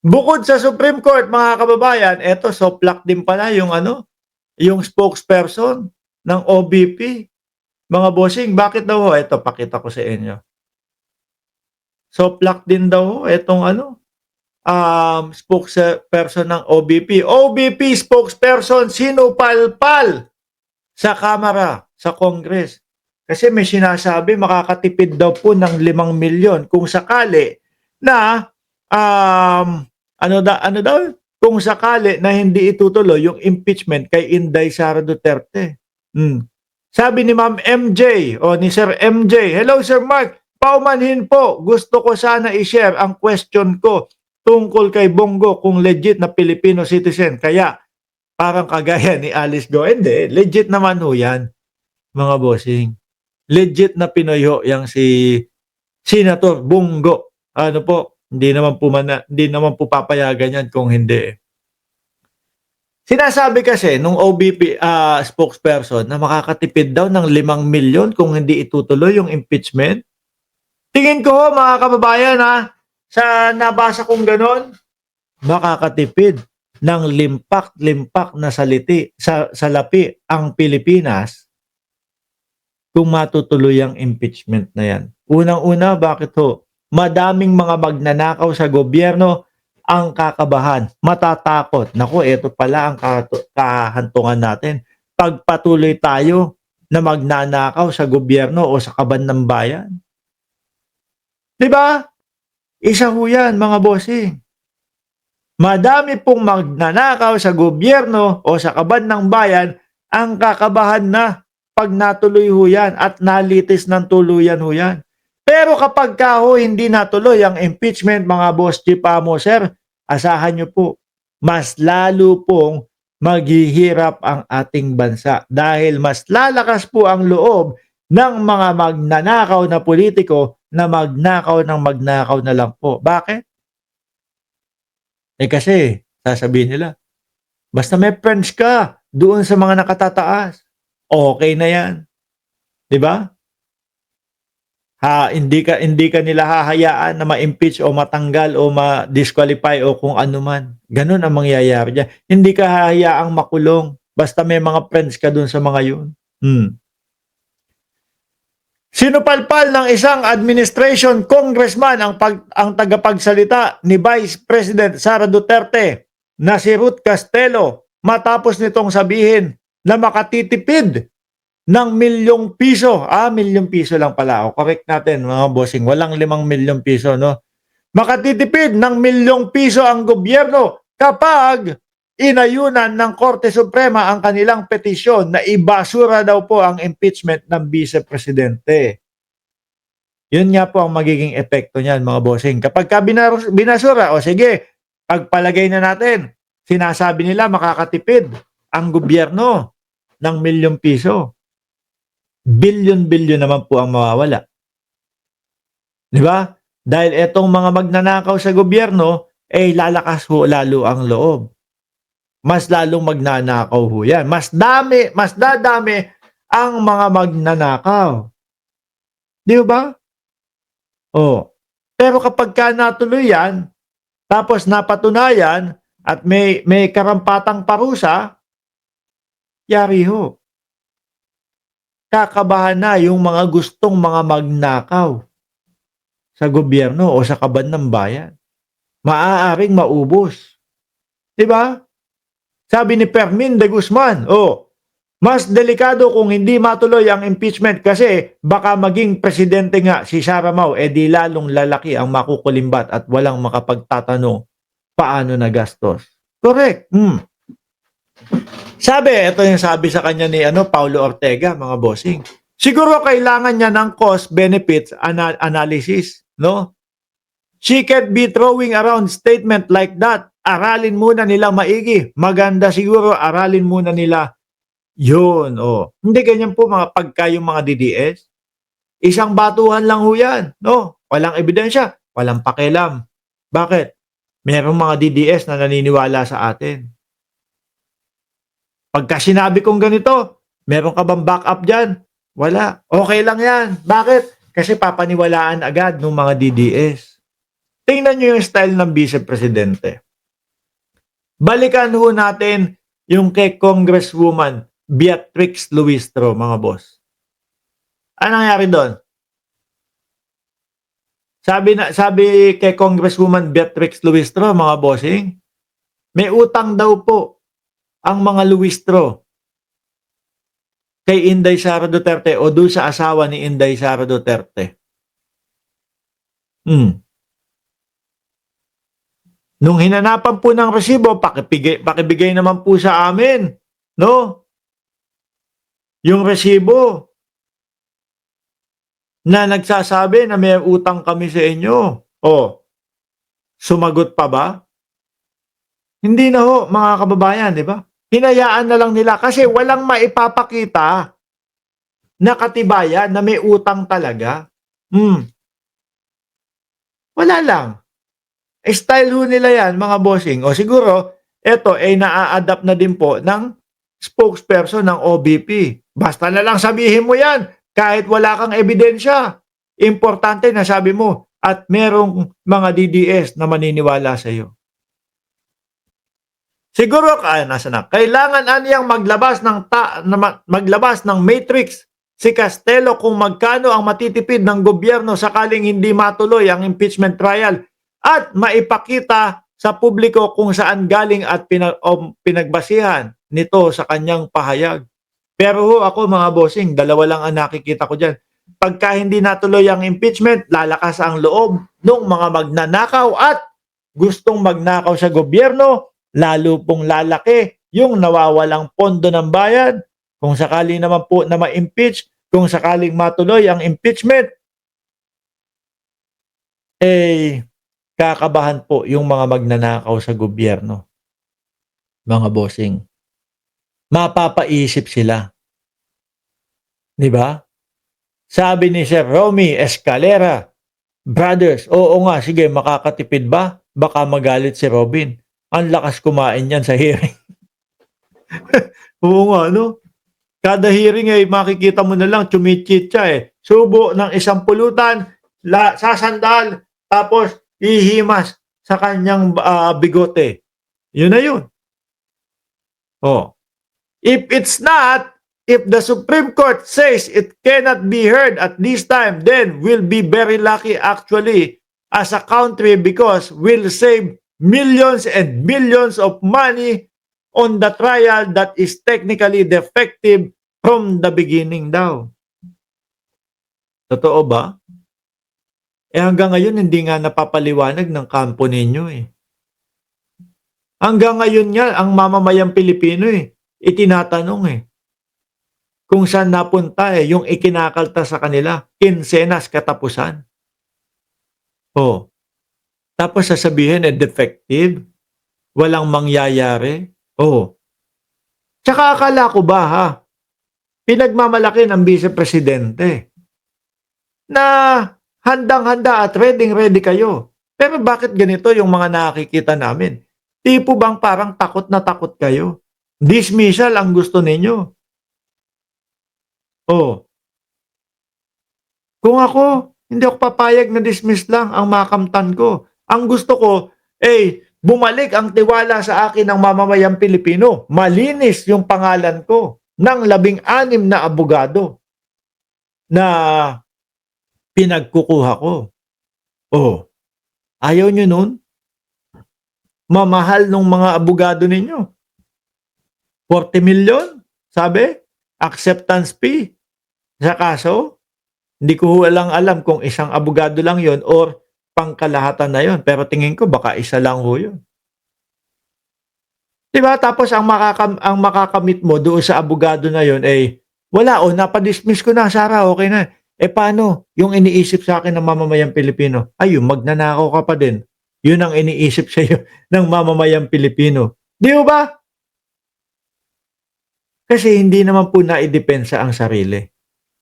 Bukod sa Supreme Court, mga kababayan, eto soplak din pala yung ano, yung spokesperson ng OBP. Mga bossing, bakit daw ho? Eto, pakita ko sa inyo. Soplak din daw ho etong ano, spokesperson ng OBP. OBP spokesperson sinupalpal sa Kamara, sa Congress. Kasi may sinasabi makakatipid daw po ng 5 milyon kung sakali na ano daw kung sakali na hindi itutuloy yung impeachment kay Inday Sara Duterte. Sabi ni Ma'am MJ o ni Sir MJ, "Hello Sir Mark, paumanhin po. Gusto ko sana i-share ang question ko tungkol kay Bongo kung legit na Filipino citizen. Kaya parang kagaya ni Alice Go." Hindi, legit naman ho yan, mga bossing. Legit na Pinoy ho yang si Senator Bongo. Ano po, hindi naman po papayagan yan kung hindi. Sinasabi kasi nung OBP spokesperson na makakatipid daw ng 5 milyon kung hindi itutuloy yung impeachment. Tingin ko mga kababayan sa nabasa kong ganon, makakatipid ng limpak-limpak na salapi ang Pilipinas kung matutuloy ang impeachment na yan. Unang-una, bakit ho? Madaming mga magnanakaw sa gobyerno ang kakabahan, matatakot. Naku, ito pala ang kahantungan natin. Pagpatuloy tayo na magnanakaw sa gobyerno o sa kaban ng bayan. Diba? Isa ho yan, mga bossing. Madami pong magnanakaw sa gobyerno o sa kaban ng bayan ang kakabahan na pag natuloy ho yan at nalitis ng tuluyan ho yan. Pero kapag ho hindi natuloy ang impeachment, mga boss chief sir, asahan nyo po, mas lalo pong maghihirap ang ating bansa dahil mas lalakas po ang loob ng mga magnanakaw na politiko na magnakaw na lang po. Bakit? Kasi, sasabihin nila, basta may friends ka doon sa mga nakatataas, okay na yan. Diba? Hindi ka nila hahayaan na ma-impeach o matanggal o ma-disqualify o kung ano man. Ganun ang mangyayari dyan. Hindi ka hahayaang makulong basta may mga friends ka dun sa mga yun. Sinupalpal ng isang administration congressman ang tagapagsalita ni Vice President Sara Duterte na si Ruth Castelo matapos nitong sabihin na makatitipid ng ₱1,000,000. ₱1,000,000 lang pala. O, correct natin mga bossing. Walang ₱5,000,000, no? Makatitipid ng ₱1,000,000 ang gobyerno kapag inayunan ng Korte Suprema ang kanilang petisyon na ibasura daw po ang impeachment ng Vice Presidente. Yun nga po ang magiging epekto niyan, mga bossing. Kapag binasura, o sige, pagpalagay na natin, sinasabi nila makakatipid ang gobyerno ng ₱1,000,000. Bilyon-bilyon naman po ang mawawala. Di ba? Dahil etong mga magnanakaw sa gobyerno, lalakas ho lalo ang loob. Mas lalong magnanakaw ho yan. Mas dadami ang mga magnanakaw. Di ba? Pero kapag natuloy yan, tapos napatunayan, at may karampatang parusa, yari ho. Kakabahan na yung mga gustong mga magnakaw sa gobyerno o sa kaban ng bayan. Maaaring maubos. Di ba? Sabi ni Fermin de Guzman, mas delikado kung hindi matuloy ang impeachment kasi baka maging presidente nga si Sara Mau, di lalong lalaki ang makukulimbat at walang makapagtatanong paano nagastos. Correct. Ito yung sabi sa kanya ni Paulo Ortega, mga bossing. Siguro kailangan niya ng cost-benefits analysis, no? She can't be throwing around statement like that. Aralin muna nila maigi. Maganda siguro, aralin muna nila yun. Hindi ganyan po pagka yung mga DDS. Isang batuhan lang ho yan, no? Walang ebidensya, walang pakialam. Bakit? Mayroong mga DDS na naniniwala sa atin. Pagka sinabi kong ganito, meron ka bang backup dyan? Wala. Okay lang yan. Bakit? Kasi papaniwalaan agad ng mga DDS. tingnan nyo yung style ng Vice Presidente. Balikan ho natin yung kay Congresswoman Beatrix Luistro, mga boss. Ano nangyari doon? Sabi kay Congresswoman Beatrix Luistro, mga bossing, may utang daw po ang mga Luistro kay Inday Sara Duterte o doon sa asawa ni Inday Sara Duterte. Nung hinanapan po ng resibo, pakibigay naman po sa amin, no? Yung resibo na nagsasabi na may utang kami sa inyo. O, sumagot pa ba? Hindi na ho, mga kababayan, di ba? Hinayaan na lang nila kasi walang maipapakita na katibayan na may utang talaga. Wala lang. Style ho nila yan, mga bossing. O siguro, eto ay naa-adapt na din po ng spokesperson ng OBP. Basta na lang sabihin mo yan kahit wala kang ebidensya. Importante na sabi mo at merong mga DDS na maniniwala sa iyo. Siguro kailangan aniyang maglabas ng matrix si Castelo kung magkano ang matitipid ng gobyerno sakaling hindi matuloy ang impeachment trial at maipakita sa publiko kung saan galing at pinagbasihan nito sa kanyang pahayag. Pero ako, mga bossing, dalawa lang ang nakikita ko dyan. Pagka hindi natuloy ang impeachment, lalakas ang loob ng mga magnanakaw at gustong magnakaw sa gobyerno, lalo pong lalaki yung nawawalang pondo ng bayan. Kung sakali naman po na ma-impeach, kung sakaling matuloy ang impeachment, kakabahan po yung mga magnanakaw sa gobyerno. Mga bossing. Mapapaisip sila. Di ba? Sabi ni Sir Romy Escalera, brothers, oo nga, sige, makakatipid ba? Baka magalit si Robin. Ang lakas kumain yan sa hearing. Oo nga, no? Kada hearing makikita mo na lang, chumichitsa Subo ng isang pulutan, sasandal, tapos ihimas sa kanyang bigote. Yun na yun. If the Supreme Court says it cannot be heard at this time, then we'll be very lucky actually as a country because we'll save millions and billions of money on the trial that is technically defective from the beginning daw. Totoo ba? Hanggang ngayon hindi nga napapaliwanag ng kampo ninyo Hanggang ngayon nga ang mamamayang Pilipino itinatanong kung saan napunta yung ikinakalta sa kanila, kinsenas katapusan. Tapos sasabihin defective, walang mangyayari. Tsaka akala ko ba pinagmamalaki ng Vice Presidente na handang-handa at ready kayo. Pero bakit ganito yung mga nakikita namin? Tipo bang parang takot na takot kayo? Dismissal ang gusto ninyo. Kung ako, hindi ako papayag na dismiss lang ang makamtan ko. Ang gusto ko, bumalik ang tiwala sa akin ng mamamayang Pilipino. Malinis yung pangalan ko ng 16 na abogado na pinagkukuha ko. Ayaw nyo nun? Mamahal nung mga abogado ninyo. 40 million, sabi? Acceptance fee sa kaso? Hindi ko alam kung isang abogado lang yon or pangkalahatan na yon. Pero tingin ko baka isa lang yun. Diba? Tapos ang makakamit mo doon sa abogado na yon wala napadismiss ko na, Sara, okay na. Paano? Yung iniisip sa akin ng mamamayang Pilipino, yung magnanakaw ka pa din. Yun ang iniisip sa iyo ng mamamayang Pilipino. Di ba? Kasi hindi naman po naidepensa ang sarili.